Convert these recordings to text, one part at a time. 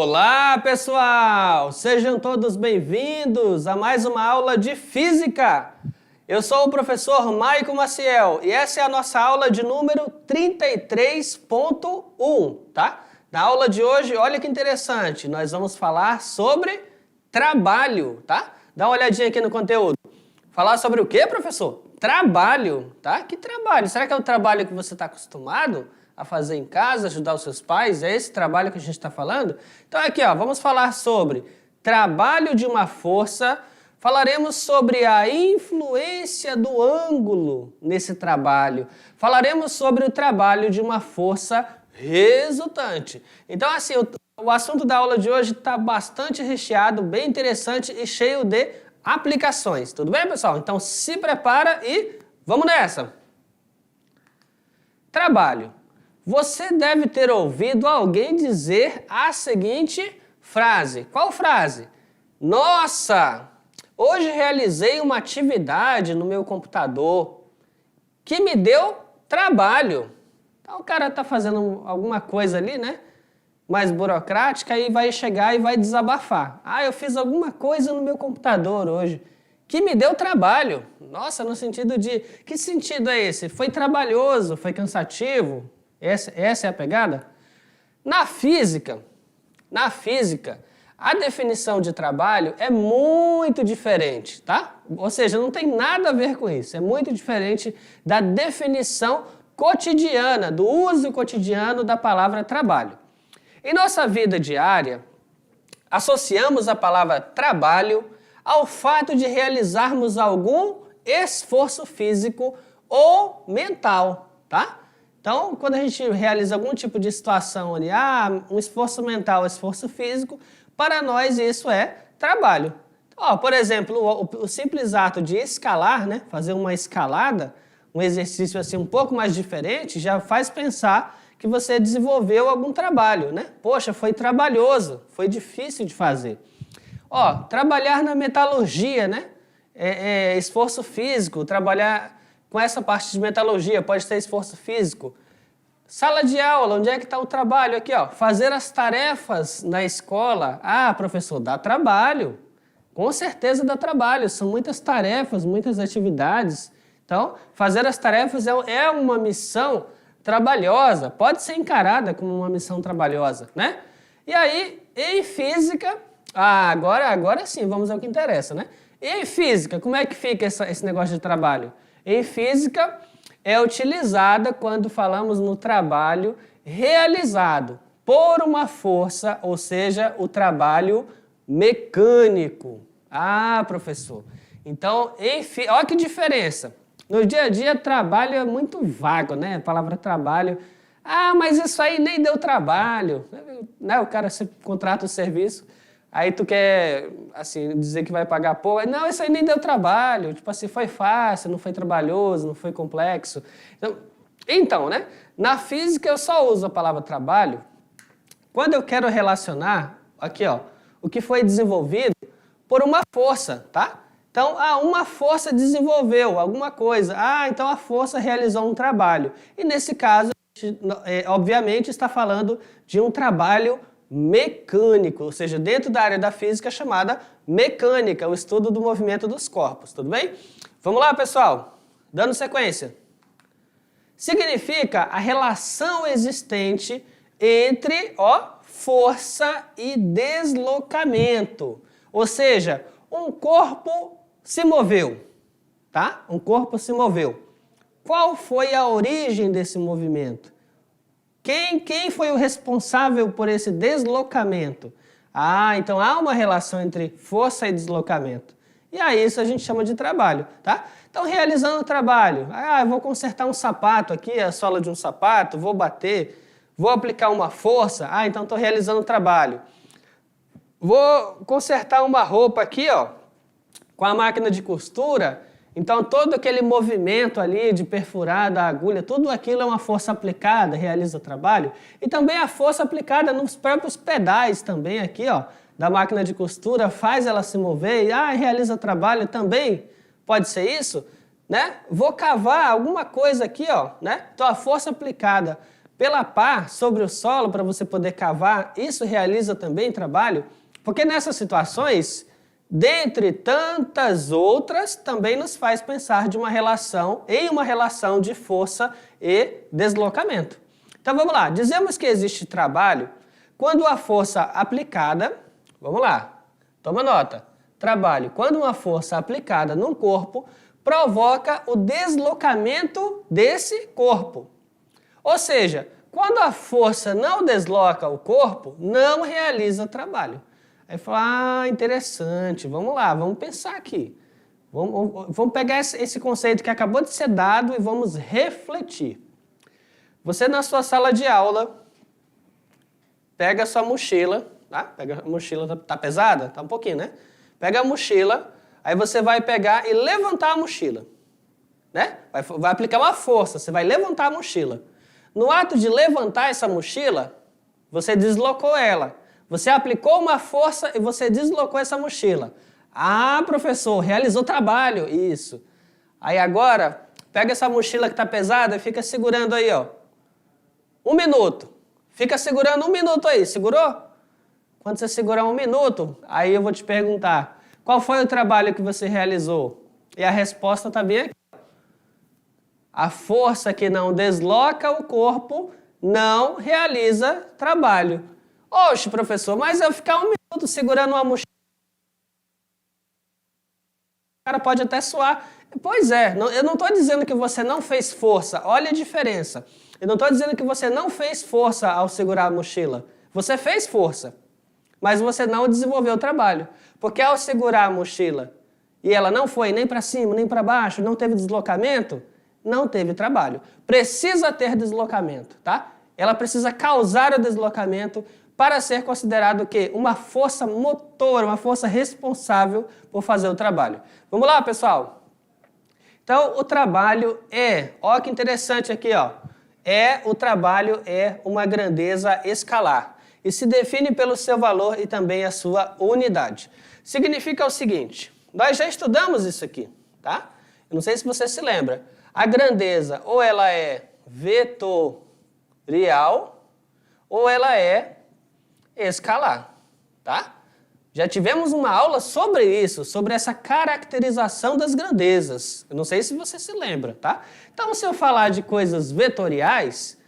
Olá, pessoal! Sejam todos bem-vindos a mais uma aula de Física. Eu sou o professor Maico Maciel e essa é a nossa aula de número 33.1, tá? Na aula de hoje, olha que interessante, nós vamos falar sobre trabalho, tá? Dá uma olhadinha aqui no conteúdo. Falar sobre o quê, professor? Trabalho, tá? Que trabalho? Será que é o trabalho que você está acostumado a fazer em casa, ajudar os seus pais? É esse trabalho que a gente está falando? Então aqui, ó, vamos falar sobre trabalho de uma força, falaremos sobre a influência do ângulo nesse trabalho, falaremos sobre o trabalho de uma força resultante. Então assim, o assunto da aula de hoje está bastante recheado, bem interessante e cheio de aplicações. Tudo bem, pessoal? Então se prepara e vamos nessa! Trabalho. Você deve ter ouvido alguém dizer a seguinte frase. Qual frase? Nossa, hoje realizei uma atividade no meu computador que me deu trabalho. Então o cara está fazendo alguma coisa ali, né? Mais burocrática e vai chegar e vai desabafar. Ah, eu fiz alguma coisa no meu computador hoje que me deu trabalho. Nossa, no sentido de... Que sentido é esse? Foi trabalhoso? Foi cansativo? Essa é a pegada? Na física, a definição de trabalho é muito diferente, tá? Ou seja, não tem nada a ver com isso. É muito diferente da definição cotidiana, do uso cotidiano da palavra trabalho. Em nossa vida diária, associamos a palavra trabalho ao fato de realizarmos algum esforço físico ou mental, tá? Então, quando a gente realiza algum tipo de situação ali, um esforço mental, um esforço físico, para nós isso é trabalho. Ó, por exemplo, o simples ato de escalar, né, fazer uma escalada, um exercício assim um pouco mais diferente, já faz pensar que você desenvolveu algum trabalho, né? Poxa, foi trabalhoso, foi difícil de fazer. Ó, trabalhar na metalurgia, né? Esforço físico, trabalhar com essa parte de metalurgia, pode ter esforço físico. Sala de aula, onde é que está o trabalho? Aqui, ó, fazer as tarefas na escola. Ah, professor, dá trabalho. Com certeza dá trabalho, são muitas tarefas, muitas atividades. Então, fazer as tarefas é uma missão trabalhosa, pode ser encarada como uma missão trabalhosa, né? E aí, em física, agora sim, vamos ao que interessa, né? E em física, como é que fica esse negócio de trabalho? Em física, é utilizada quando falamos no trabalho realizado por uma força, ou seja, o trabalho mecânico. Ah, professor. Então, olha que diferença. No dia a dia, trabalho é muito vago, né? A palavra trabalho. Ah, mas isso aí nem deu trabalho. Né? O cara se contrata o serviço, aí tu quer, assim, dizer que vai pagar pouco. Não, isso aí nem deu trabalho. Tipo assim, foi fácil, não foi trabalhoso, não foi complexo. Então, né? Na física eu só uso a palavra trabalho quando eu quero relacionar, aqui ó, o que foi desenvolvido por uma força, tá? Então, uma força desenvolveu alguma coisa. Então a força realizou um trabalho. E nesse caso, obviamente, está falando de um trabalho mecânico, ou seja, dentro da área da física chamada mecânica, o estudo do movimento dos corpos, tudo bem? Vamos lá, pessoal, dando sequência. Significa a relação existente entre, força e deslocamento, ou seja, um corpo se moveu, tá? Um corpo se moveu. Qual foi a origem desse movimento? Quem foi o responsável por esse deslocamento? Então há uma relação entre força e deslocamento. E aí isso a gente chama de trabalho, tá? Então realizando o trabalho, eu vou consertar um sapato aqui, a sola de um sapato, vou bater, vou aplicar uma força, então estou realizando o trabalho. Vou consertar uma roupa aqui, ó, com a máquina de costura. Então, todo aquele movimento ali de perfurar da agulha, tudo aquilo é uma força aplicada, realiza o trabalho. E também a força aplicada nos próprios pedais também aqui, ó, da máquina de costura, faz ela se mover e realiza o trabalho também. Pode ser isso, né? Vou cavar alguma coisa aqui, ó, né? Então, a força aplicada pela pá sobre o solo para você poder cavar, isso realiza também trabalho? Porque nessas situações, dentre tantas outras, também nos faz pensar em uma relação de força e deslocamento. Então vamos lá, dizemos que existe trabalho quando a força aplicada, vamos lá, toma nota, trabalho quando uma força aplicada num corpo provoca o deslocamento desse corpo. Ou seja, quando a força não desloca o corpo, não realiza trabalho. Aí fala, interessante, vamos lá, vamos pensar aqui. Vamos pegar esse conceito que acabou de ser dado e vamos refletir. Você na sua sala de aula, pega a sua mochila, tá? Pega a mochila, tá pesada? Tá um pouquinho, né? Pega a mochila, aí você vai pegar e levantar a mochila, né? Vai aplicar uma força, você vai levantar a mochila. No ato de levantar essa mochila, você deslocou ela. Você aplicou uma força e você deslocou essa mochila. Ah, professor, realizou trabalho. Isso. Aí agora, pega essa mochila que está pesada e fica segurando aí, ó. 1 minuto. Fica segurando 1 minuto aí. Segurou? Quando você segurar 1 minuto, aí eu vou te perguntar, qual foi o trabalho que você realizou? E a resposta está bem aqui. A força que não desloca o corpo não realiza trabalho. Oxe, professor, mas eu ficar 1 minuto segurando uma mochila, o cara pode até suar. Pois é, eu não estou dizendo que você não fez força, olha a diferença. Eu não estou dizendo que você não fez força ao segurar a mochila. Você fez força, mas você não desenvolveu o trabalho. Porque ao segurar a mochila e ela não foi nem para cima, nem para baixo, não teve deslocamento, não teve trabalho. Precisa ter deslocamento, tá? Ela precisa causar o deslocamento para ser considerado o quê? Uma força motora, uma força responsável por fazer o trabalho. Vamos lá, pessoal? Então, o trabalho ó que interessante aqui, ó. O trabalho é uma grandeza escalar e se define pelo seu valor e também a sua unidade. Significa o seguinte, nós já estudamos isso aqui, tá? Eu não sei se você se lembra. A grandeza ou ela é vetorial ou ela é escalar, tá? Já tivemos uma aula sobre isso, sobre essa caracterização das grandezas. Eu não sei se você se lembra, tá? Então, se eu falar de coisas vetoriais,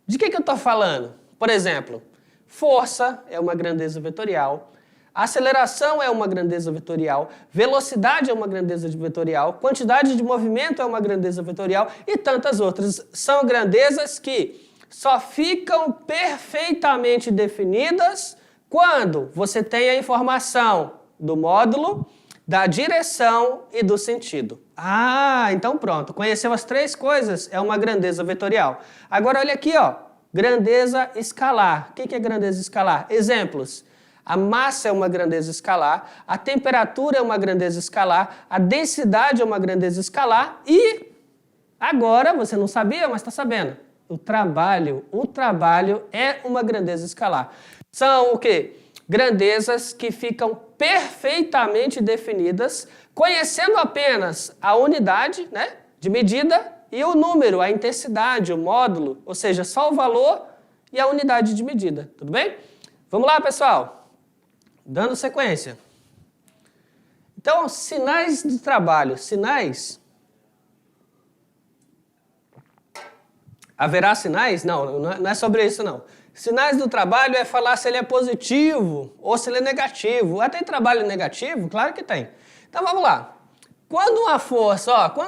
de que eu estou falando? Por exemplo, força é uma grandeza vetorial, aceleração é uma grandeza vetorial, velocidade é uma grandeza vetorial, quantidade de movimento é uma grandeza vetorial e tantas outras. São grandezas que só ficam perfeitamente definidas quando você tem a informação do módulo, da direção e do sentido. Ah, então pronto. Conheceu as 3 coisas, é uma grandeza vetorial. Agora olha aqui, ó, grandeza escalar. O que é grandeza escalar? Exemplos. A massa é uma grandeza escalar, a temperatura é uma grandeza escalar, a densidade é uma grandeza escalar e agora, você não sabia, mas está sabendo. O trabalho é uma grandeza escalar. São o quê? Grandezas que ficam perfeitamente definidas, conhecendo apenas a unidade, né, de medida e o número, a intensidade, o módulo, ou seja, só o valor e a unidade de medida. Tudo bem? Vamos lá, pessoal. Dando sequência. Então, sinais de trabalho. Sinais. Haverá sinais? Não é sobre isso, não. Sinais do trabalho é falar se ele é positivo ou se ele é negativo. Tem trabalho negativo? Claro que tem. Então, vamos lá. Quando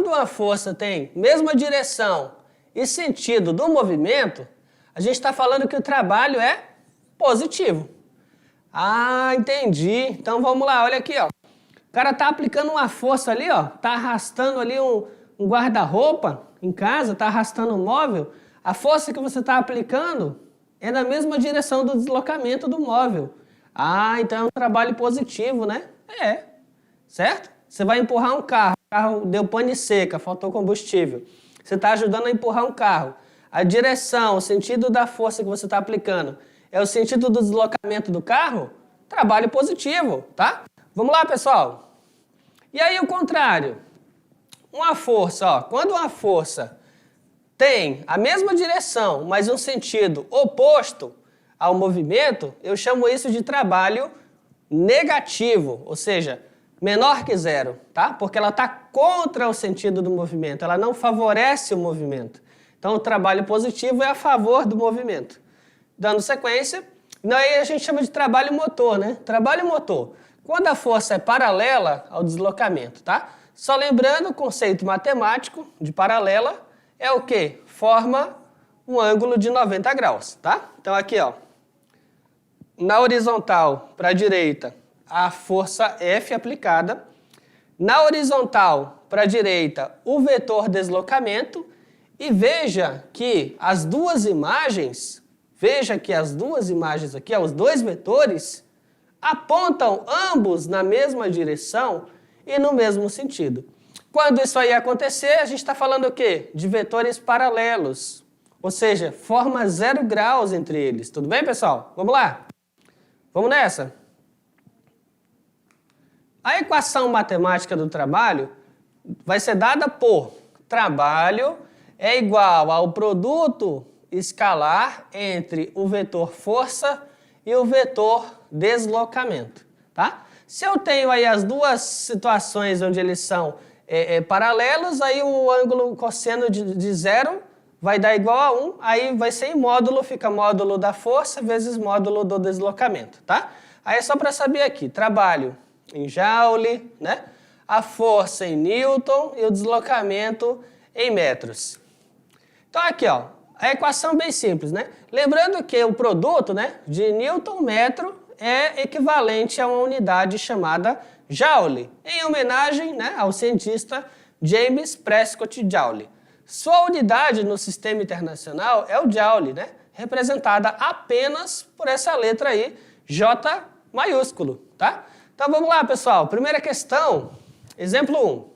uma força tem mesma direção e sentido do movimento, a gente está falando que o trabalho é positivo. Ah, entendi. Então, vamos lá. Olha aqui, ó. O cara está aplicando uma força ali, ó. Está arrastando ali um guarda-roupa em casa, está arrastando um móvel. A força que você está aplicando é na mesma direção do deslocamento do móvel. Ah, então é um trabalho positivo, né? Certo? Você vai empurrar um carro, o carro deu pane seca, faltou combustível. Você está ajudando a empurrar um carro. A direção, o sentido da força que você está aplicando é o sentido do deslocamento do carro? Trabalho positivo, tá? Vamos lá, pessoal. E aí o contrário. Uma força, ó, quando uma força tem a mesma direção, mas um sentido oposto ao movimento, eu chamo isso de trabalho negativo, ou seja, menor que zero, tá? Porque ela está contra o sentido do movimento, ela não favorece o movimento. Então, o trabalho positivo é a favor do movimento. Dando sequência, aí a gente chama de trabalho motor, né? Trabalho motor, quando a força é paralela ao deslocamento, tá? Só lembrando, o conceito matemático de paralela é o quê? Forma um ângulo de 90 graus, tá? Então, aqui, ó, na horizontal para a direita, a força F aplicada. Na horizontal para a direita, o vetor deslocamento. E veja que as duas imagens aqui, ó, os dois vetores, apontam ambos na mesma direção e no mesmo sentido. Quando isso aí acontecer, a gente está falando o quê? De vetores paralelos, ou seja, forma 0 graus entre eles. Tudo bem, pessoal? Vamos lá? Vamos nessa? A equação matemática do trabalho vai ser dada por trabalho é igual ao produto escalar entre o vetor força e o vetor deslocamento, tá? Se eu tenho aí as duas situações onde eles são paralelos, aí o ângulo cosseno de 0 vai dar igual a 1, aí vai ser em módulo, fica módulo da força vezes módulo do deslocamento, tá? Aí é só para saber aqui, trabalho em Joule, né? A força em Newton e o deslocamento em metros. Então aqui, ó, a equação bem simples, né? Lembrando que o produto, né, de Newton-metro é equivalente a uma unidade chamada Joule, em homenagem, né, ao cientista James Prescott Joule. Sua unidade no sistema internacional é o Joule, né, representada apenas por essa letra aí, J maiúsculo, tá? Então vamos lá, pessoal. Primeira questão, exemplo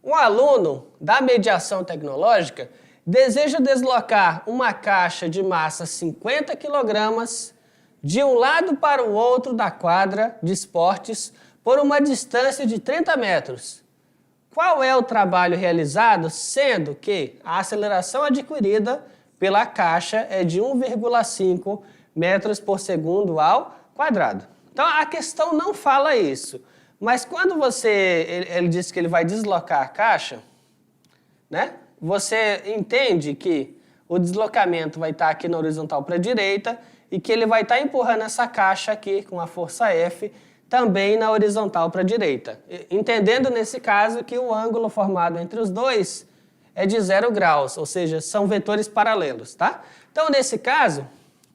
1. Um aluno da mediação tecnológica deseja deslocar uma caixa de massa 50 kg de um lado para o outro da quadra de esportes por uma distância de 30 metros. Qual é o trabalho realizado, sendo que a aceleração adquirida pela caixa é de 1,5 metros por segundo ao quadrado? Então, a questão não fala isso. Mas quando ele diz que ele vai deslocar a caixa, né? Você entende que o deslocamento vai estar aqui na horizontal para a direita e que ele vai estar empurrando essa caixa aqui com a força F também na horizontal para a direita. Entendendo nesse caso que o ângulo formado entre os dois é de 0 graus, ou seja, são vetores paralelos, tá? Então, nesse caso,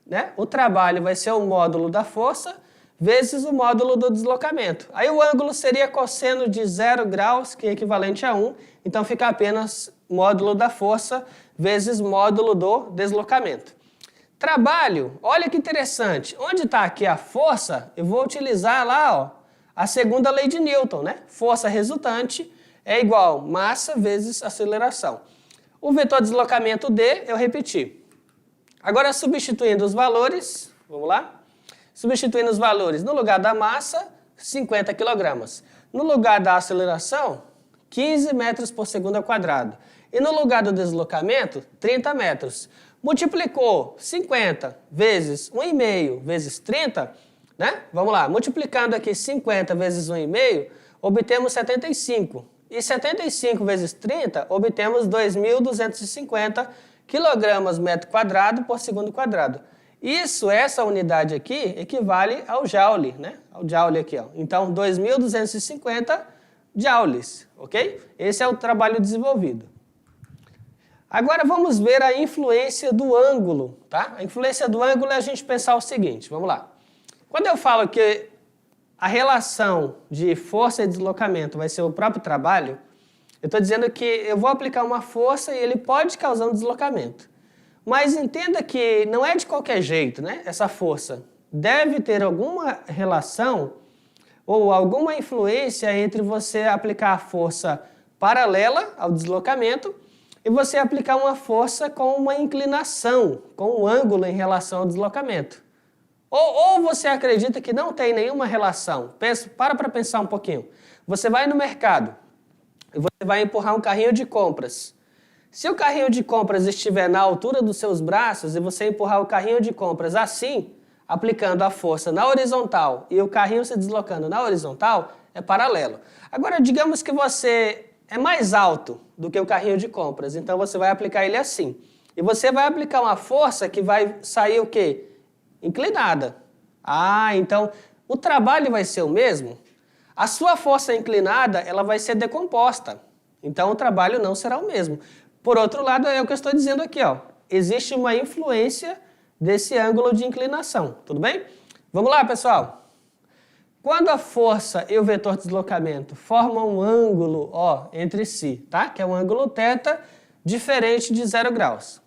né, o trabalho vai ser o módulo da força vezes o módulo do deslocamento. Aí o ângulo seria cosseno de 0 graus, que é equivalente a 1, então fica apenas módulo da força vezes módulo do deslocamento. Trabalho, olha que interessante, onde está aqui a força, eu vou utilizar lá, ó, a segunda lei de Newton, né? Força resultante é igual massa vezes aceleração. O vetor deslocamento D, eu repeti. Agora, substituindo os valores, vamos lá? Substituindo os valores, no lugar da massa, 50 kg. No lugar da aceleração, 15 metros por segundo ao quadrado. E no lugar do deslocamento, 30 metros. Multiplicou 50 vezes 1,5 vezes 30, né? Vamos lá, multiplicando aqui 50 vezes 1,5, obtemos 75. E 75 vezes 30, obtemos 2.250 kg metro quadrado por segundo quadrado. Essa unidade aqui, equivale ao Joule, né? Ao Joule aqui, ó. Então, 2.250 joules, ok? Esse é o trabalho desenvolvido. Agora, vamos ver a influência do ângulo, tá? A influência do ângulo é a gente pensar o seguinte, vamos lá. Quando eu falo que a relação de força e deslocamento vai ser o próprio trabalho, eu estou dizendo que eu vou aplicar uma força e ele pode causar um deslocamento. Mas entenda que não é de qualquer jeito, né? Essa força deve ter alguma relação ou alguma influência entre você aplicar a força paralela ao deslocamento e você aplicar uma força com uma inclinação, com um ângulo em relação ao deslocamento. Ou você acredita que não tem nenhuma relação. Para pensar um pouquinho. Você vai no mercado e você vai empurrar um carrinho de compras. Se o carrinho de compras estiver na altura dos seus braços e você empurrar o carrinho de compras assim, aplicando a força na horizontal e o carrinho se deslocando na horizontal, é paralelo. Agora, digamos que você é mais alto do que o carrinho de compras, então você vai aplicar ele assim. E você vai aplicar uma força que vai sair o quê? Inclinada. Ah, então o trabalho vai ser o mesmo? A sua força inclinada, ela vai ser decomposta. Então o trabalho não será o mesmo. Por outro lado, é o que eu estou dizendo aqui, ó. Existe uma influência desse ângulo de inclinação, tudo bem? Vamos lá, pessoal. Quando a força e o vetor de deslocamento formam um ângulo, ó, entre si, tá? Que é um ângulo θ diferente de 0 graus.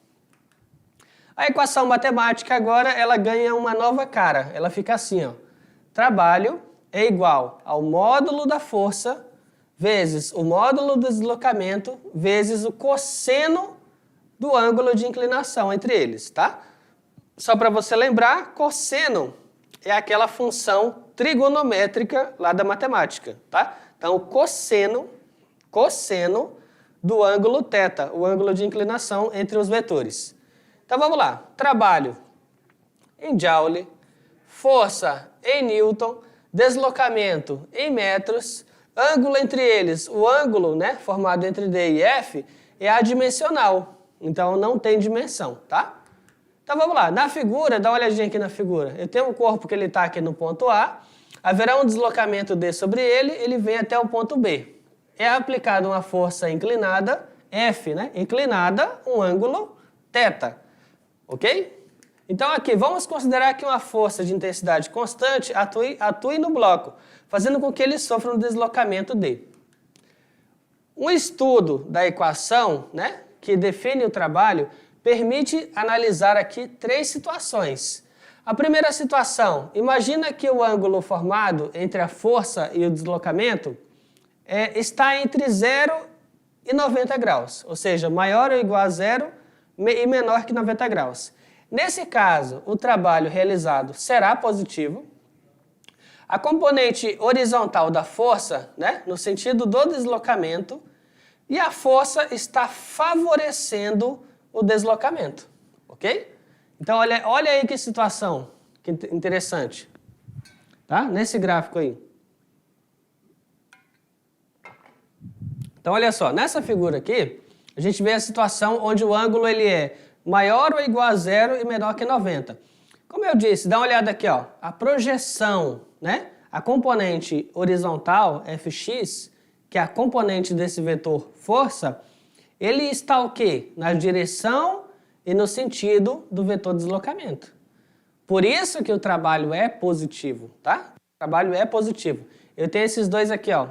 A equação matemática agora, ela ganha uma nova cara. Ela fica assim, ó. Trabalho é igual ao módulo da força vezes o módulo do deslocamento vezes o cosseno do ângulo de inclinação entre eles, tá? Só para você lembrar, cosseno é aquela função trigonométrica lá da matemática, tá? Então, cosseno do ângulo θ, o ângulo de inclinação entre os vetores. Então, vamos lá. Trabalho em Joule, força em Newton, deslocamento em metros, ângulo entre eles, o ângulo, né, formado entre D e F, é adimensional. Então, não tem dimensão, tá? Então, vamos lá. Na figura, dá uma olhadinha aqui na figura. Eu tenho um corpo que ele está aqui no ponto A, haverá um deslocamento D sobre ele, ele vem até o ponto B. É aplicada uma força inclinada, F, né? Inclinada, um ângulo θ, ok? Então, aqui, vamos considerar que uma força de intensidade constante atue no bloco, fazendo com que ele sofra um deslocamento D. Um estudo da equação, né, que define o trabalho, permite analisar aqui 3 situações. A primeira situação, imagina que o ângulo formado entre a força e o deslocamento está entre 0 e 90 graus, ou seja, maior ou igual a 0 e menor que 90 graus. Nesse caso, o trabalho realizado será positivo. A componente horizontal da força, né, no sentido do deslocamento, e a força está favorecendo o deslocamento, ok? Então, olha aí que situação que interessante, tá? Nesse gráfico aí. Então, olha só, nessa figura aqui, a gente vê a situação onde o ângulo ele é maior ou igual a 0 e menor que 90. Como eu disse, dá uma olhada aqui, ó, a projeção, né? A componente horizontal, Fx, que é a componente desse vetor força, ele está o quê? Na direção e no sentido do vetor deslocamento. Por isso que o trabalho é positivo, tá? O trabalho é positivo. Eu tenho esses dois aqui, ó,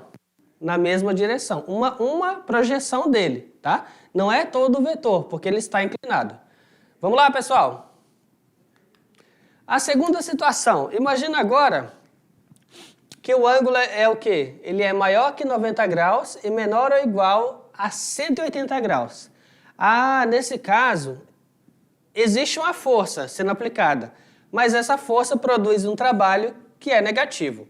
na mesma direção. Uma projeção dele, tá? Não é todo o vetor, porque ele está inclinado. Vamos lá, pessoal. A segunda situação. Imagina agora que o ângulo é o quê? Ele é maior que 90 graus e menor ou igual a 180 graus. Ah, nesse caso, existe uma força sendo aplicada, mas essa força produz um trabalho que é negativo.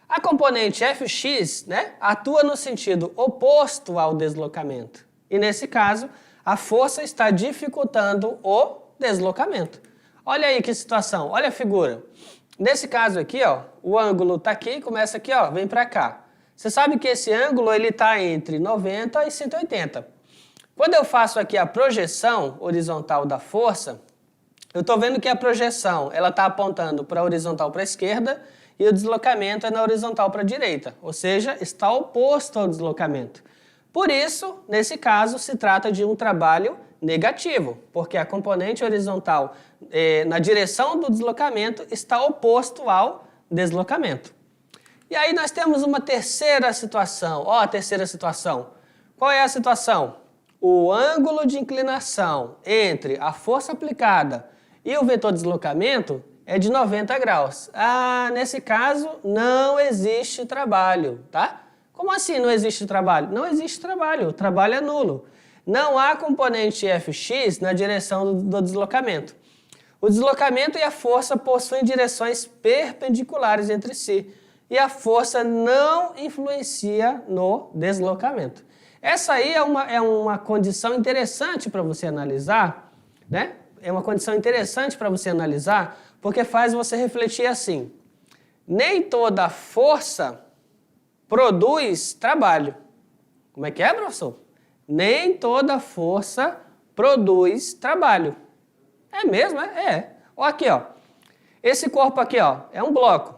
A componente Fx, né, atua no sentido oposto ao deslocamento. E nesse caso, a força está dificultando o deslocamento. Olha aí que situação, olha a figura. Nesse caso aqui, ó, o ângulo está aqui, começa aqui, ó, vem para cá. Você sabe que esse ângulo está entre 90 e 180. Quando eu faço aqui a projeção horizontal da força, eu estou vendo que a projeção está apontando para a horizontal para a esquerda e o deslocamento é na horizontal para a direita, ou seja, está oposto ao deslocamento. Por isso, nesse caso, se trata de um trabalho negativo, porque a componente horizontal na direção do deslocamento está oposto ao deslocamento. E aí nós temos uma terceira situação. Ó, a terceira situação. Qual é a situação? O ângulo de inclinação entre a força aplicada e o vetor de deslocamento é de 90 graus. Ah, nesse caso, não existe trabalho, tá? Como assim não existe trabalho? Não existe trabalho, o trabalho é nulo. Não há componente Fx na direção do deslocamento. O deslocamento e a força possuem direções perpendiculares entre si, e a força não influencia no deslocamento. Essa aí é uma condição interessante para você analisar, né? É uma condição interessante para você analisar, porque faz você refletir assim. Nem toda força produz trabalho. Como é que é, professor? Nem toda força produz trabalho. É mesmo, é? É. Ó, aqui, ó. Esse corpo aqui, ó, é um bloco.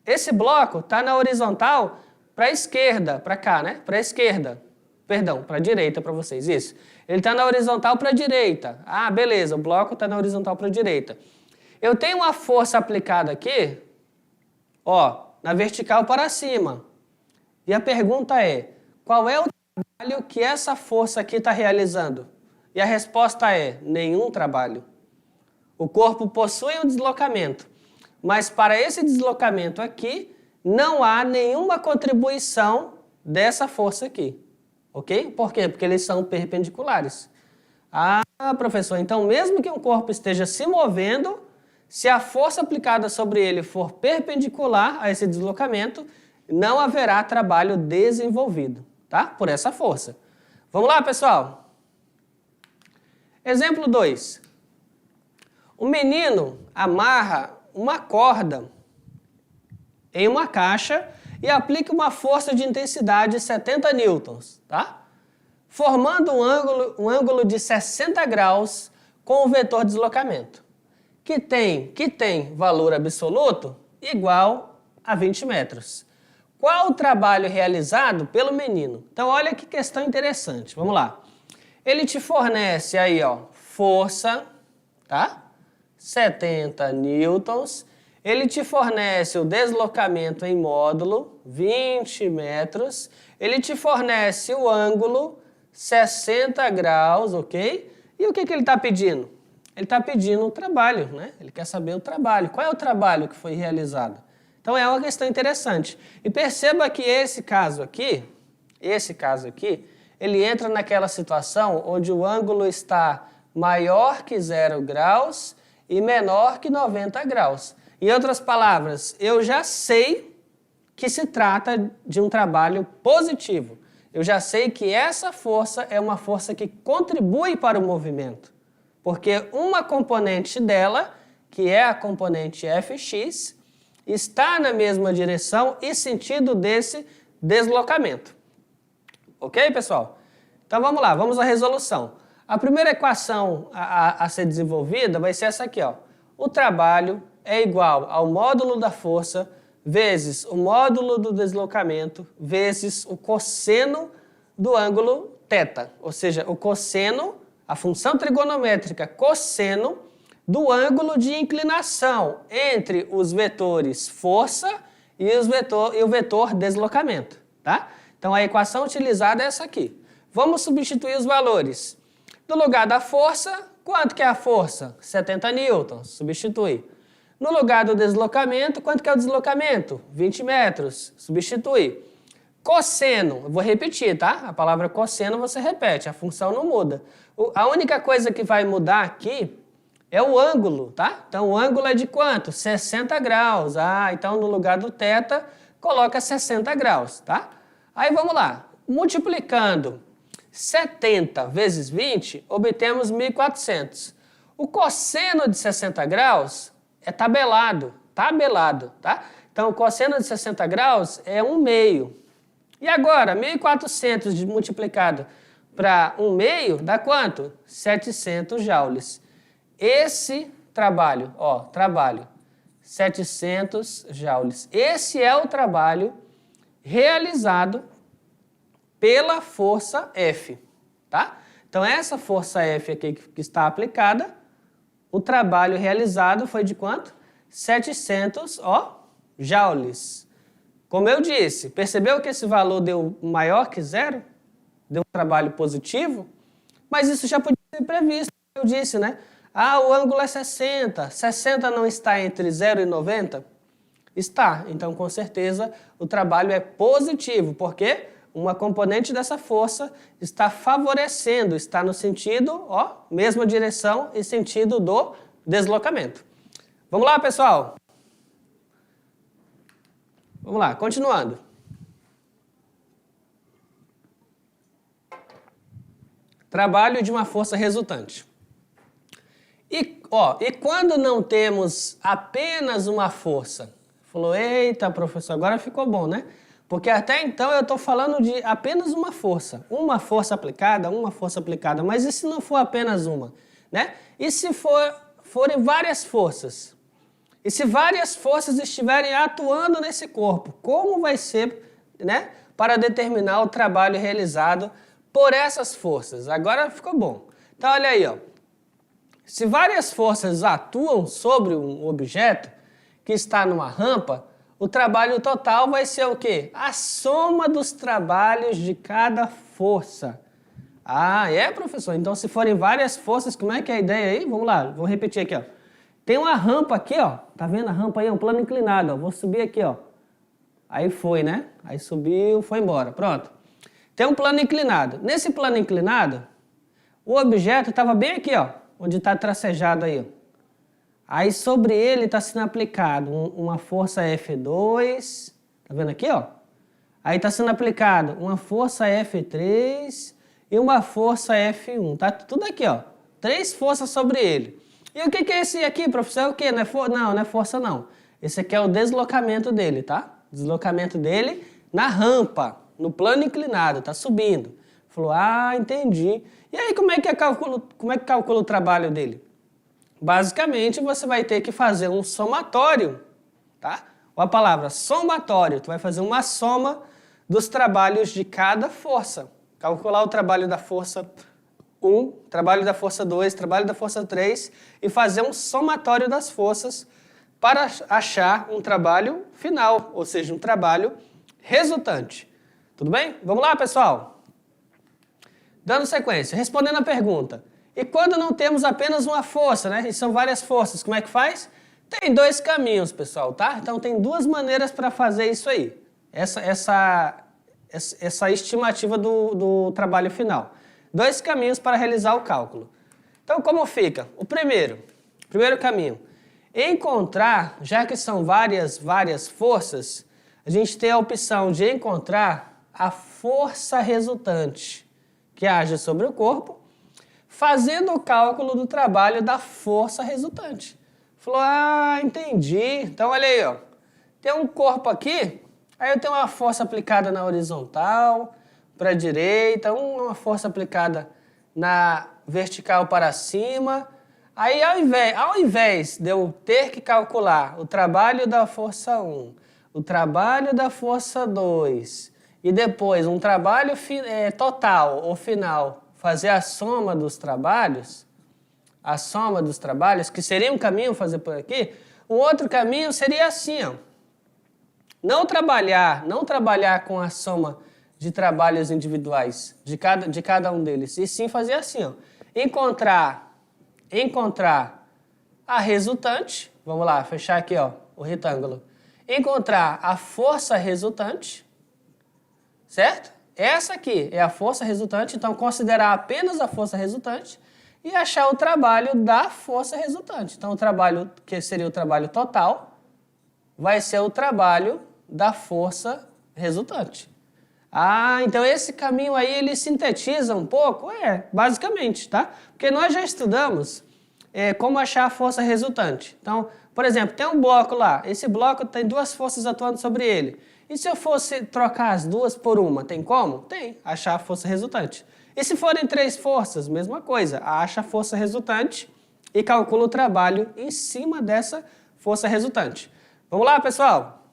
Esse bloco está na horizontal para a esquerda, para cá, né? Para a esquerda. Perdão, para a direita para vocês, isso. Ele está na horizontal para a direita. Ah, beleza, o bloco está na horizontal para a direita. Eu tenho uma força aplicada aqui, ó, na vertical para cima. E a pergunta é, qual é o trabalho que essa força aqui está realizando? E a resposta é, nenhum trabalho. O corpo possui um deslocamento, mas para esse deslocamento aqui, não há nenhuma contribuição dessa força aqui. Ok? Por quê? Porque eles são perpendiculares. Ah, professor, então mesmo que um corpo esteja se movendo, se a força aplicada sobre ele for perpendicular a esse deslocamento, não haverá trabalho desenvolvido, tá? Por essa força. Vamos lá, pessoal? Exemplo 2. O menino amarra uma corda em uma caixa e aplica uma força de intensidade 70 newtons, tá? Formando um ângulo de 60 graus com o vetor deslocamento, que tem valor absoluto igual a 20 metros. Qual o trabalho realizado pelo menino? Então, olha que questão interessante. Vamos lá. Ele te fornece aí, ó, força, tá? 70 newtons. Ele te fornece o deslocamento em módulo, 20 metros. Ele te fornece o ângulo, 60 graus, ok? E o que ele está pedindo? Ele está pedindo o trabalho, né? Ele quer saber o trabalho. Qual é o trabalho que foi realizado? Então, é uma questão interessante. E perceba que esse caso aqui, ele entra naquela situação onde o ângulo está maior que 0 graus e menor que 90 graus. Em outras palavras, eu já sei que se trata de um trabalho positivo. Eu já sei que essa força é uma força que contribui para o movimento, porque uma componente dela, que é a componente Fx, está na mesma direção e sentido desse deslocamento. Ok, pessoal? Então vamos lá, vamos à resolução. A primeira equação a ser desenvolvida vai ser essa aqui, ó. O trabalho é igual ao módulo da força vezes o módulo do deslocamento vezes o cosseno do ângulo θ. Ou seja, o cosseno, a função trigonométrica cosseno do ângulo de inclinação entre os vetores força e o vetor deslocamento, tá? Então a equação utilizada é essa aqui. Vamos substituir os valores. No lugar da força, quanto que é a força? 70 newtons, substitui. No lugar do deslocamento, quanto que é o deslocamento? 20 metros, substitui. Cosseno, eu vou repetir, tá? A palavra cosseno você repete, a função não muda. A única coisa que vai mudar aqui é o ângulo, tá? Então o ângulo é de quanto? 60 graus. Ah, então no lugar do θ, coloca 60 graus, tá? Aí vamos lá, multiplicando 70 vezes 20, obtemos 1.400. O cosseno de 60 graus é tabelado, tá? Então, o cosseno de 60 graus é 1/2. E agora, 1.400 multiplicado para 1/2 dá quanto? 700 joules. Esse trabalho, ó, 700 joules. Esse é o trabalho realizado pela força F, tá? Então, essa força F aqui que está aplicada, o trabalho realizado foi de quanto? 700, ó, joules. Como eu disse, percebeu que esse valor deu maior que 0? Deu um trabalho positivo? Mas isso já podia ser previsto, eu disse, né? Ah, o ângulo é 60. 60 não está entre 0 e 90? Está. Então, com certeza, o trabalho é positivo, porque uma componente dessa força está favorecendo, está no sentido, ó, mesma direção e sentido do deslocamento. Vamos lá, pessoal? Vamos lá, continuando. trabalho de uma força resultante. E quando não temos apenas uma força? Falou, eita, professor, agora ficou bom, né? Porque até então eu estou falando de apenas uma força aplicada, mas e se não for apenas uma, né? E se forem várias forças? E se várias forças estiverem atuando nesse corpo, como vai ser, né, para determinar o trabalho realizado por essas forças? Agora ficou bom. Então olha aí, ó. Se várias forças atuam sobre um objeto que está numa rampa, o trabalho total vai ser o quê? A soma dos trabalhos de cada força. Ah, é, professor? Então, se forem várias forças, como é que é a ideia aí? Vamos lá, vou repetir aqui, ó. Tem uma rampa aqui, ó. Tá vendo a rampa aí? É um plano inclinado, ó. Vou subir aqui, ó. Aí foi, né? Aí subiu, foi embora. Pronto. Tem um plano inclinado. Nesse plano inclinado, o objeto estava bem aqui, ó. Onde está tracejado aí, ó. Aí sobre ele está sendo aplicado uma força F2, tá vendo aqui, ó? Aí está sendo aplicado uma força F3 e uma força F1, tá tudo aqui, ó. 3 forças sobre ele. E o que é esse aqui, professor? É o quê? Não, não é força não. Esse aqui é o deslocamento dele, tá? Deslocamento dele na rampa, no plano inclinado, tá subindo. Falou, ah, entendi. E aí como é que calcula o trabalho dele? Basicamente, você vai ter que fazer um somatório, tá? Ou a palavra somatório, tu vai fazer uma soma dos trabalhos de cada força. Calcular o trabalho da força 1, trabalho da força 2, trabalho da força 3 e fazer um somatório das forças para achar um trabalho final, ou seja, um trabalho resultante. Tudo bem? Vamos lá, pessoal? Dando sequência, respondendo a pergunta. E quando não temos apenas uma força, né? E são várias forças, como é que faz? Tem 2 caminhos, pessoal, tá? Então tem 2 maneiras para fazer isso aí. Essa estimativa do trabalho final. 2 caminhos para realizar o cálculo. Então como fica? O primeiro caminho. Encontrar, já que são várias forças, a gente tem a opção de encontrar a força resultante que age sobre o corpo, fazendo o cálculo do trabalho da força resultante. Falou, ah, entendi. Então, olha aí, ó. Tem um corpo aqui, aí eu tenho uma força aplicada na horizontal, para a direita, uma força aplicada na vertical para cima. Aí, ao invés de eu ter que calcular o trabalho da força 1, o trabalho da força 2 e depois um trabalho total ou final, fazer a soma dos trabalhos, que seria um caminho fazer por aqui, um outro caminho seria assim, ó. Não trabalhar com a soma de trabalhos individuais de cada um deles, e sim fazer assim, ó. Encontrar a resultante, vamos lá, fechar aqui, ó, o retângulo. Encontrar a força resultante, certo? Essa aqui é a força resultante, então considerar apenas a força resultante e achar o trabalho da força resultante. Então o trabalho que seria o trabalho total vai ser o trabalho da força resultante. Ah, então esse caminho aí ele sintetiza um pouco? Basicamente, tá? Porque nós já estudamos como achar a força resultante. Então, por exemplo, tem um bloco lá, esse bloco tem 2 forças atuando sobre ele. E se eu fosse trocar as 2 por uma, tem como? Tem, achar a força resultante. E se forem 3 forças, mesma coisa, acha a força resultante e calcula o trabalho em cima dessa força resultante. Vamos lá, pessoal?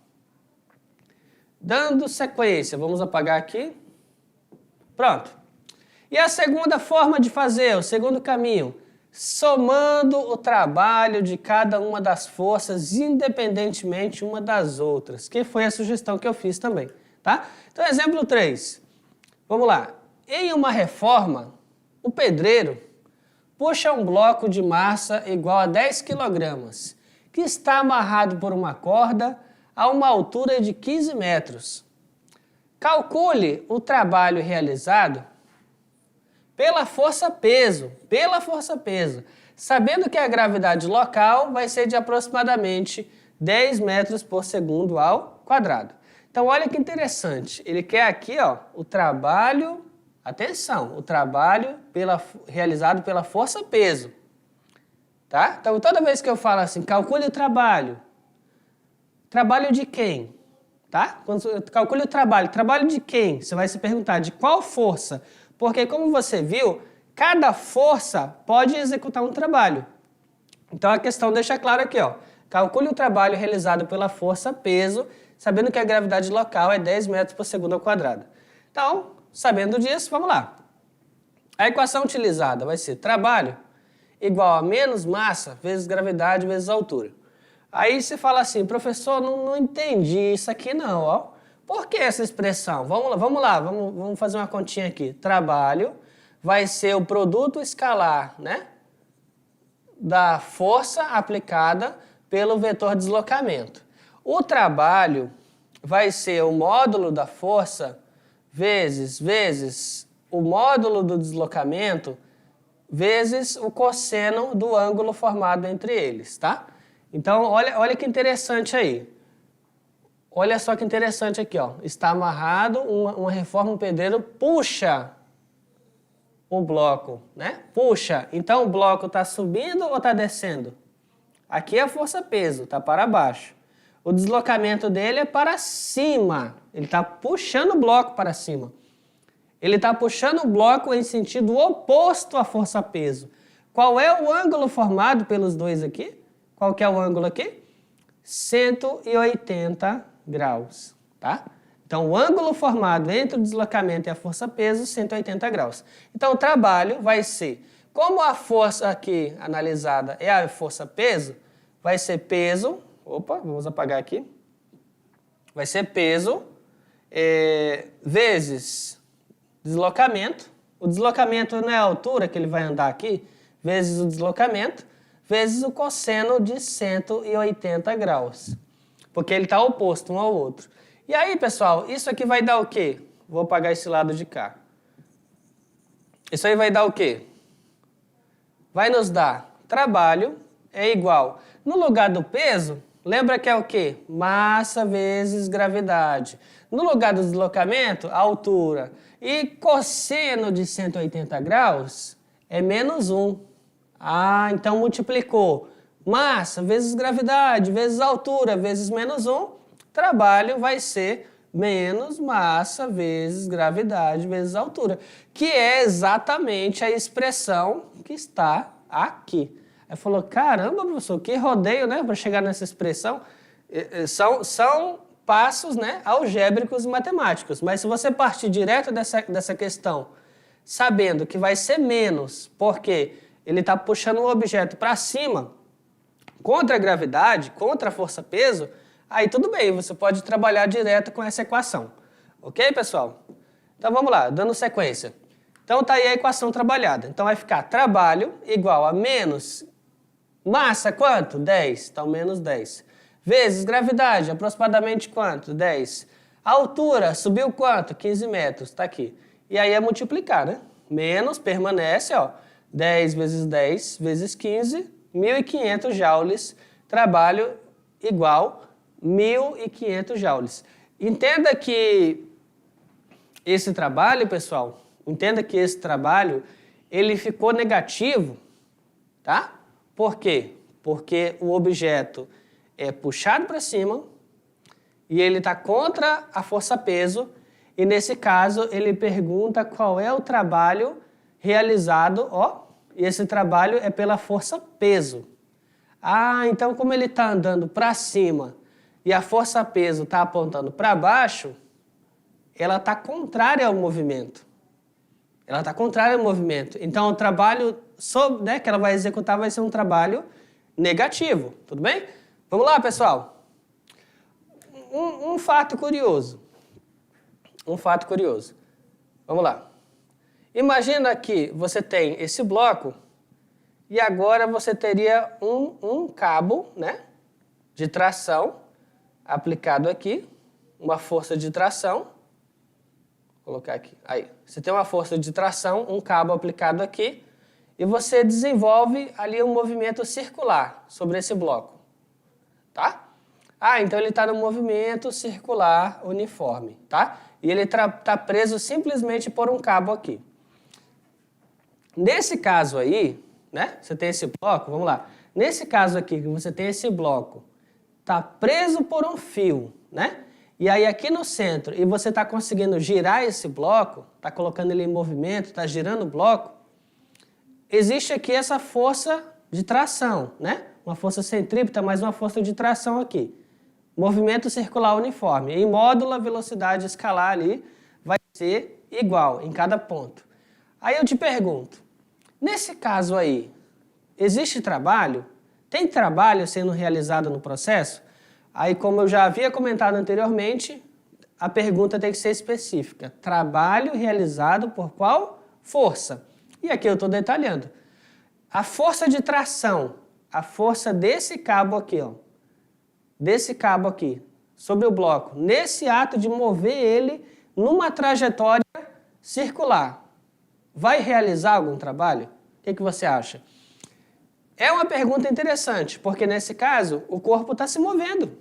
Dando sequência, vamos apagar aqui. Pronto. E a segunda forma de fazer, o segundo caminho, somando o trabalho de cada uma das forças independentemente uma das outras, que foi a sugestão que eu fiz também, tá? Então, exemplo 3. Vamos lá. Em uma reforma, o pedreiro puxa um bloco de massa igual a 10 kg, que está amarrado por uma corda a uma altura de 15 metros. Calcule o trabalho realizado pela força-peso, sabendo que a gravidade local vai ser de aproximadamente 10 metros por segundo ao quadrado. Então, olha que interessante, ele quer aqui, ó, o trabalho Atenção, o trabalho realizado pela força-peso. Tá? Então, toda vez que eu falo assim, calcule o trabalho. Trabalho de quem? Tá? Quando calcule o trabalho de quem? Você vai se perguntar de qual força? Porque, como você viu, cada força pode executar um trabalho. Então, a questão deixa claro aqui, ó. Calcule o trabalho realizado pela força-peso, sabendo que a gravidade local é 10 metros por segundo ao quadrado. Então, sabendo disso, vamos lá. A equação utilizada vai ser trabalho igual a menos massa vezes gravidade vezes altura. Aí você fala assim, professor, não entendi isso aqui não, ó. Por que essa expressão? Vamos fazer uma continha aqui. Trabalho vai ser o produto escalar, né, da força aplicada pelo vetor deslocamento. O trabalho vai ser o módulo da força vezes o módulo do deslocamento vezes o cosseno do ângulo formado entre eles, tá? Então, olha que interessante aí. Olha só que interessante aqui, ó. Está amarrado, uma reforma, um pedreiro puxa o bloco, né? Puxa. Então, o bloco está subindo ou está descendo? Aqui é a força-peso, está para baixo. O deslocamento dele é para cima. Ele está puxando o bloco para cima. Ele está puxando o bloco em sentido oposto à força-peso. Qual é o ângulo formado pelos dois aqui? Qual que é o ângulo aqui? 180 graus, tá? Então, o ângulo formado entre o deslocamento e a força-peso, 180 graus. Então, o trabalho vai ser, como a força aqui analisada é a força-peso, vai ser peso, vamos apagar aqui, vai ser peso vezes deslocamento, o deslocamento não é a altura que ele vai andar aqui, vezes o deslocamento, vezes o cosseno de 180 graus, porque ele está oposto um ao outro. E aí, pessoal, isso aqui vai dar o quê? Vou apagar esse lado de cá. Isso aí vai dar o quê? Vai nos dar trabalho é igual. No lugar do peso, lembra que é o quê? Massa vezes gravidade. No lugar do deslocamento, altura. E cosseno de 180 graus é menos 1. Ah, então multiplicou. Massa vezes gravidade vezes altura vezes menos 1. Trabalho vai ser menos massa vezes gravidade vezes altura. Que é exatamente a expressão que está aqui. Aí falou, caramba, professor, que rodeio, né, para chegar nessa expressão. São passos, né, algébricos e matemáticos. Mas se você partir direto dessa questão, sabendo que vai ser menos, porque ele está puxando um objeto para cima, contra a gravidade, contra a força-peso, aí tudo bem, você pode trabalhar direto com essa equação. Ok, pessoal? Então vamos lá, dando sequência. Então está aí a equação trabalhada. Então vai ficar trabalho igual a menos massa, quanto? 10. Então menos 10. Vezes gravidade, aproximadamente quanto? 10. Altura, subiu quanto? 15 metros, está aqui. E aí é multiplicar, né? Menos, permanece, ó. 10 vezes 10 vezes 15, 1.500 joules. Trabalho igual 1.500 joules. Entenda que esse trabalho, pessoal, ele ficou negativo, tá? Por quê? Porque o objeto é puxado para cima e ele está contra a força-peso e, nesse caso, ele pergunta qual é o trabalho realizado, ó, e esse trabalho é pela força-peso. Ah, então como ele está andando para cima e a força-peso está apontando para baixo, ela está contrária ao movimento. Ela está contrária ao movimento. Então, o trabalho que ela vai executar vai ser um trabalho negativo. Tudo bem? Vamos lá, pessoal. Um fato curioso. Um fato curioso. Vamos lá. Imagina que você tem esse bloco e agora você teria um cabo, né, de tração aplicado aqui, uma força de tração. Vou colocar aqui. Aí, você tem uma força de tração, um cabo aplicado aqui, e você desenvolve ali um movimento circular sobre esse bloco. Tá? Ah, então ele está no movimento circular uniforme. Tá? e ele está preso simplesmente por um cabo aqui. Nesse caso aí, né, você tem esse bloco, vamos lá. Nesse caso aqui, que você tem esse bloco, está preso por um fio, né? E aí aqui no centro, e você está conseguindo girar esse bloco, está colocando ele em movimento, está girando o bloco, existe aqui essa força de tração, né? Uma força centrípeta, mais uma força de tração aqui. Movimento circular uniforme. Em módulo, a velocidade escalar ali vai ser igual em cada ponto. Aí eu te pergunto, nesse caso aí, existe trabalho? Tem trabalho sendo realizado no processo? Aí, como eu já havia comentado anteriormente, a pergunta tem que ser específica. Trabalho realizado por qual força? E aqui eu estou detalhando. A força de tração, a força desse cabo aqui, ó, desse cabo aqui, sobre o bloco, nesse ato de mover ele numa trajetória circular, vai realizar algum trabalho? O que você acha? É uma pergunta interessante, porque nesse caso o corpo está se movendo,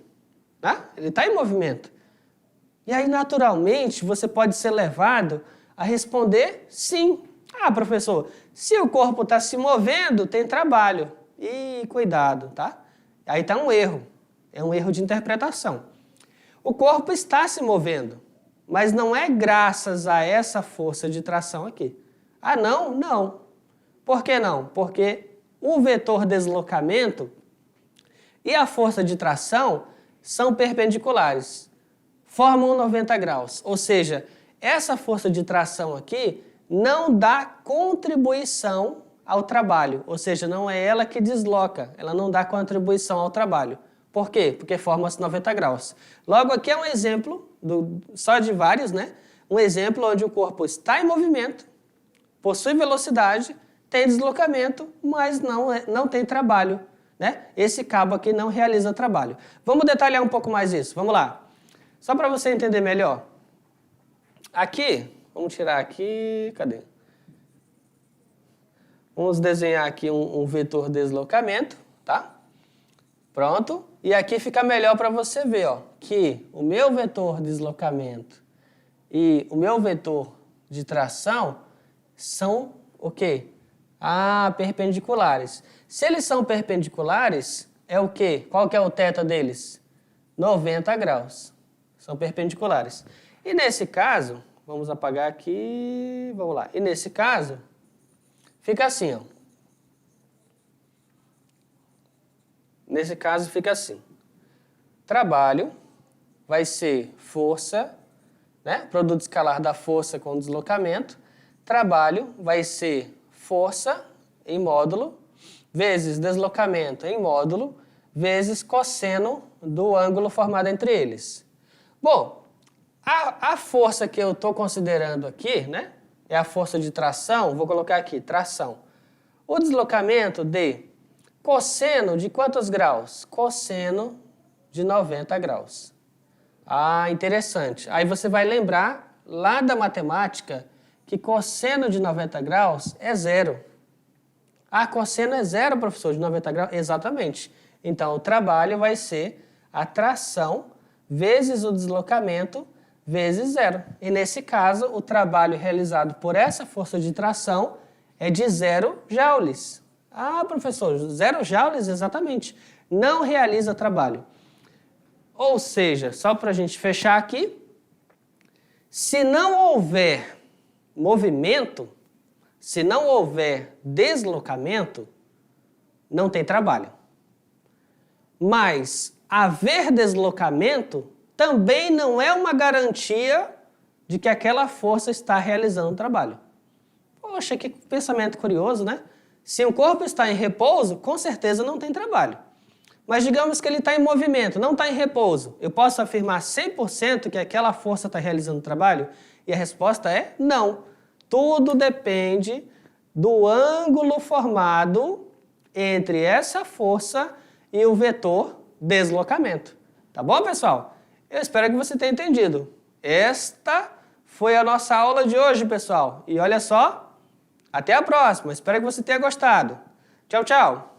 tá? Ele está em movimento. E aí, naturalmente, você pode ser levado a responder sim. Ah, professor, se o corpo está se movendo, tem trabalho. E cuidado, tá? Aí está um erro. É um erro de interpretação. O corpo está se movendo, mas não é graças a essa força de tração aqui. Ah, não? Não. Por que não? Porque o vetor deslocamento e a força de tração são perpendiculares, formam 90 graus. Ou seja, essa força de tração aqui não dá contribuição ao trabalho, ou seja, não é ela que desloca, ela não dá contribuição ao trabalho. Por quê? Porque forma-se 90 graus. Logo, aqui é um exemplo, só de vários, né? Um exemplo onde o corpo está em movimento, possui velocidade, tem deslocamento, mas não tem trabalho, né? Esse cabo aqui não realiza trabalho. Vamos detalhar um pouco mais isso, vamos lá. Só para você entender melhor. Aqui, vamos tirar aqui, cadê? Vamos desenhar aqui um vetor deslocamento, tá? Pronto. E aqui fica melhor para você ver, ó, que o meu vetor deslocamento e o meu vetor de tração são o quê? Ah, perpendiculares. Se eles são perpendiculares, é o quê? Qual que é o θ deles? 90 graus. São perpendiculares. E nesse caso, vamos apagar aqui, vamos lá. E nesse caso, fica assim, ó. Nesse caso fica assim. Trabalho vai ser força, né? Produto escalar da força com deslocamento. Trabalho vai ser força em módulo, vezes deslocamento em módulo, vezes cosseno do ângulo formado entre eles. Bom, a força que eu estou considerando aqui, né? É a força de tração, vou colocar aqui, tração. O deslocamento de cosseno de quantos graus? Cosseno de 90 graus. Ah, interessante. Aí você vai lembrar lá da matemática que cosseno de 90 graus é zero. Ah, cosseno é zero, professor, de 90 graus? Exatamente. Então, o trabalho vai ser a tração vezes o deslocamento vezes zero. E nesse caso, o trabalho realizado por essa força de tração é de 0 joules. Ah, professor, 0 joules, exatamente. Não realiza trabalho. Ou seja, só para a gente fechar aqui, se não houver movimento, se não houver deslocamento, não tem trabalho. Mas haver deslocamento também não é uma garantia de que aquela força está realizando o trabalho. Poxa, que pensamento curioso, né? Se um corpo está em repouso, com certeza não tem trabalho. Mas digamos que ele está em movimento, não está em repouso. Eu posso afirmar 100% que aquela força está realizando o trabalho? E a resposta é não. Tudo depende do ângulo formado entre essa força e o vetor deslocamento. Tá bom, pessoal? Eu espero que você tenha entendido. Esta foi a nossa aula de hoje, pessoal. E olha só, até a próxima. Espero que você tenha gostado. Tchau, tchau.